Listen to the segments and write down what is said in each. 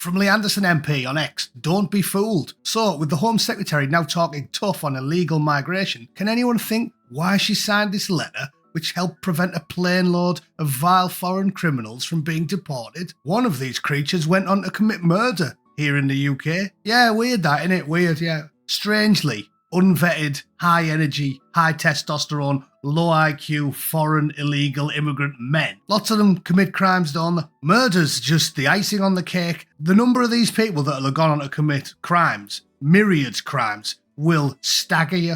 From Lee Anderson MP on X, don't be fooled. So, with the Home Secretary now talking tough on illegal migration, can anyone think why she signed this letter which helped prevent a plane load of vile foreign criminals from being deported? One of these creatures went on to commit murder here in the UK. Yeah, weird that, innit? Weird, yeah. Strangely, unvetted, high energy, high testosterone, low IQ, foreign illegal immigrant men. Lots of them commit crimes, don't they? Murder's just the icing on the cake. The number of these people that have gone on to commit crimes, myriad crimes, will stagger you.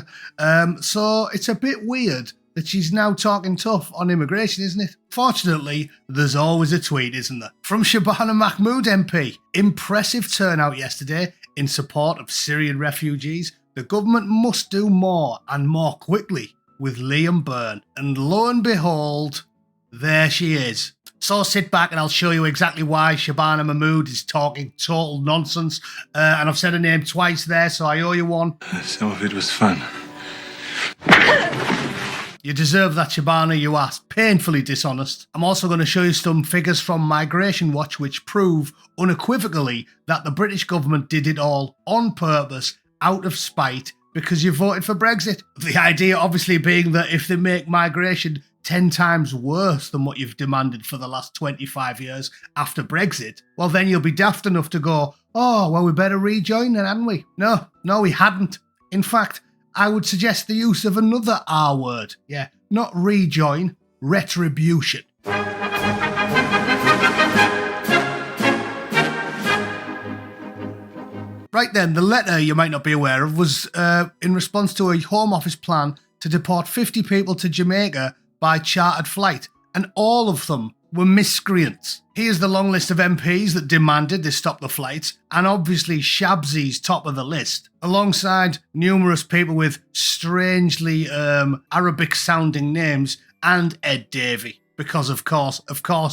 So it's a bit weird that she's now talking tough on immigration, isn't it? Fortunately, there's always a tweet, isn't there? From Shabana Mahmood MP. Impressive turnout yesterday in support of Syrian refugees. The government must do more and more quickly with Liam Byrne. And lo and behold, there she is. So sit back and I'll show you exactly why Shabana Mahmood is talking total nonsense. And I've said her name twice there, so I owe you one. Some of it was fun. You deserve that, Shabana, you are painfully dishonest. I'm also going to show you some figures from Migration Watch which prove unequivocally that the British government did it all on purpose, out of spite, because you voted for Brexit. The idea obviously being that if they make migration 10 times worse than what you've demanded for the last 25 years after Brexit, well then you'll be daft enough to go, oh, well we better rejoin then, hadn't we? No, we hadn't. In fact, I would suggest the use of another R word. Yeah, not rejoin, retribution. Right then, the letter you might not be aware of was in response to a Home Office plan to deport 50 people to Jamaica by chartered flight, and all of them were miscreants. Here's the long list of MPs that demanded they stop the flights, and obviously Shabsy's top of the list, alongside numerous people with strangely Arabic-sounding names, and Ed Davey, because of course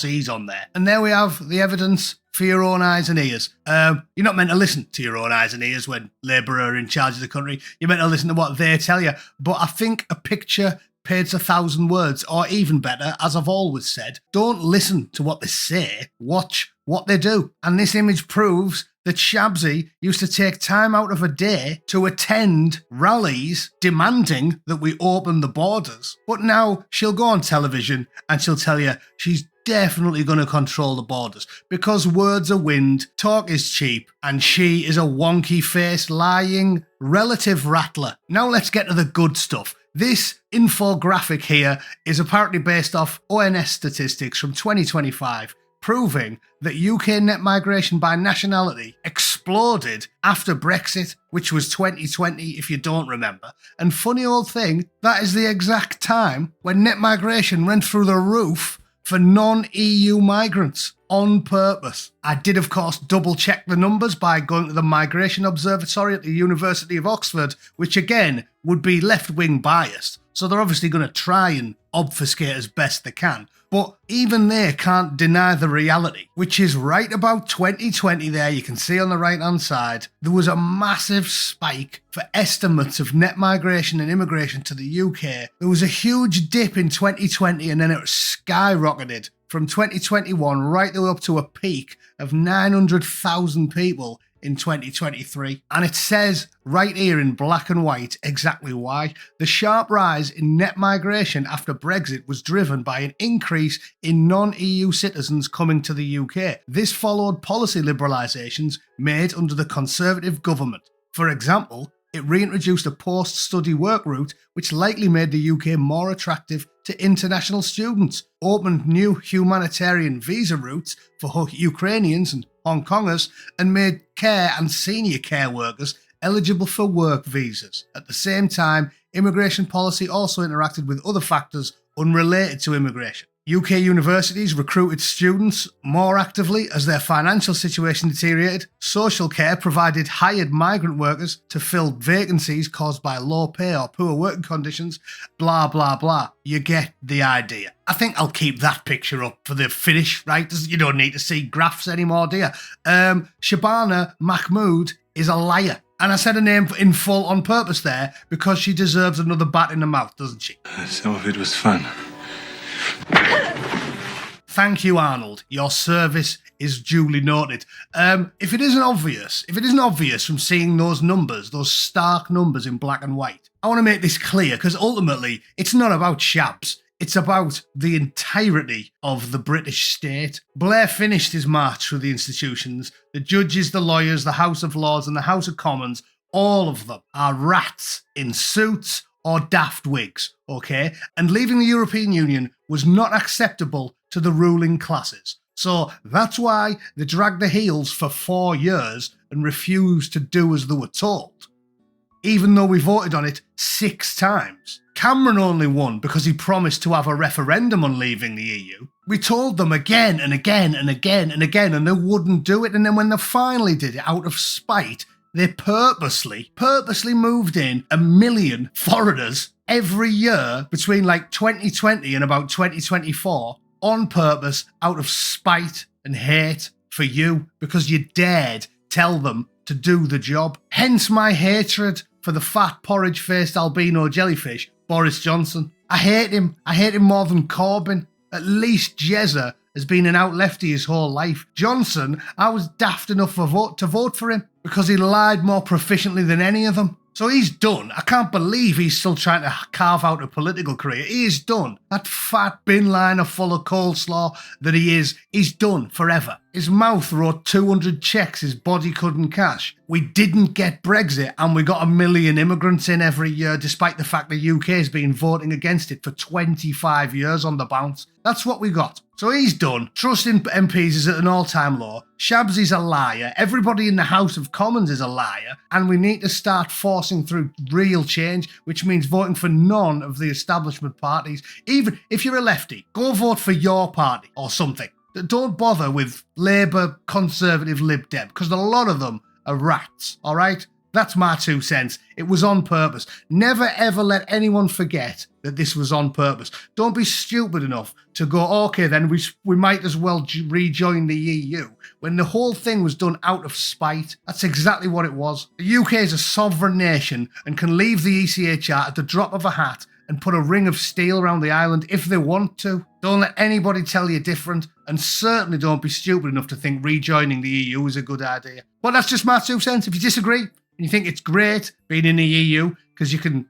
he's on there. And there we have the evidence for your own eyes and ears. You're not meant to listen to your own eyes and ears when Labour are in charge of the country. You're meant to listen to what they tell you. But I think a picture paints 1,000 words, or even better, as I've always said, don't listen to what they say, watch what they do. And this image proves that Shabsy used to take time out of her day to attend rallies demanding that we open the borders. But now she'll go on television and she'll tell you she's definitely going to control the borders because words are wind, talk is cheap, and she is a wonky-faced, lying relative rattler. Now let's get to the good stuff. This infographic here is apparently based off ONS statistics from 2025, proving that UK net migration by nationality exploded after Brexit, which was 2020 if you don't remember. And funny old thing, that is the exact time when net migration went through the roof for non-EU migrants on purpose. I did, of course, double check the numbers by going to the Migration Observatory at the University of Oxford, which again would be left-wing biased. So they're obviously going to try and obfuscate as best they can. But even they can't deny the reality, which is right about 2020 there, you can see on the right-hand side, there was a massive spike for estimates of net migration and immigration to the UK. There was a huge dip in 2020 and then it skyrocketed from 2021 right the way up to a peak of 900,000 people in 2023. And it says right here in black and white exactly why. The sharp rise in net migration after Brexit was driven by an increase in non-EU citizens coming to the UK. This followed policy liberalisations made under the Conservative government. For example, it reintroduced a post-study work route which likely made the UK more attractive to international students, opened new humanitarian visa routes for Ukrainians and Hong Kongers, and made care and senior care workers eligible for work visas. At the same time, immigration policy also interacted with other factors unrelated to immigration. UK universities recruited students more actively as their financial situation deteriorated. Social care provided hired migrant workers to fill vacancies caused by low pay or poor working conditions, blah, blah, blah. You get the idea. I think I'll keep that picture up for the finish, right? You don't need to see graphs anymore, do you? Shabana Mahmood is a liar. And I said her name in full on purpose there because she deserves another bat in the mouth, doesn't she? Some of it was fun. Thank you, Arnold. Your service is duly noted. If it isn't obvious from seeing those numbers, those stark numbers in black and white, I want to make this clear, because ultimately it's not about Shabs. It's about the entirety of the British state. Blair finished his march through the institutions. The judges, the lawyers, the House of Lords and the House of Commons, all of them are rats in suits or daft wigs, okay? And leaving the European Union was not acceptable to the ruling classes. So that's why they dragged their heels for 4 years and refused to do as they were told, even though we voted on it 6 times. Cameron only won because he promised to have a referendum on leaving the EU. We told them again and again and again and again, and they wouldn't do it. And then when they finally did it, out of spite, they purposely moved in 1 million foreigners every year between like 2020 and about 2024 on purpose, out of spite and hate for you, because you dared tell them to do the job. Hence my hatred for the fat porridge-faced albino jellyfish, Boris Johnson. I hate him. I hate him more than Corbyn. At least Jezza has been an out-lefty his whole life. Johnson, I was daft enough to vote for him because he lied more proficiently than any of them. So he's done. I can't believe he's still trying to carve out a political career. He is done. That fat bin liner full of coleslaw that he is, he's done forever. His mouth wrote 200 cheques his body couldn't cash. We didn't get Brexit and we got 1 million immigrants in every year, despite the fact the UK has been voting against it for 25 years on the bounce. That's what we got. So he's done. Trust in MPs is at an all-time low. Shabsy's a liar. Everybody in the House of Commons is a liar. And we need to start forcing through real change, which means voting for none of the establishment parties. Even if you're a lefty, go vote for your party or something. Don't bother with Labour, Conservative, Lib Dem, because a lot of them are rats, all right? That's my 2 cents. It was on purpose. Never ever let anyone forget that this was on purpose. Don't be stupid enough to go, okay, then we might as well rejoin the EU, when the whole thing was done out of spite. That's exactly what it was. The UK is a sovereign nation and can leave the ECHR at the drop of a hat and put a ring of steel around the island if they want to. Don't let anybody tell you different, and certainly don't be stupid enough to think rejoining the EU is a good idea. But that's just my 2 cents. If you disagree, and you think it's great being in the EU because you can,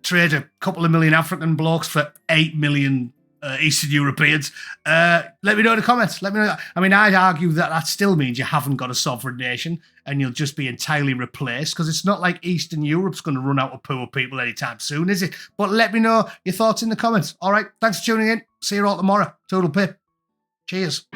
trade a couple of million African blokes for 8 million Eastern Europeans, let me know in the comments. Let me know. I mean, I'd argue that still means you haven't got a sovereign nation and you'll just be entirely replaced, because it's not like Eastern Europe's going to run out of poor people anytime soon, is it? But let me know your thoughts in the comments. All right, thanks for tuning in. See you all tomorrow. Toodle pip. Cheers.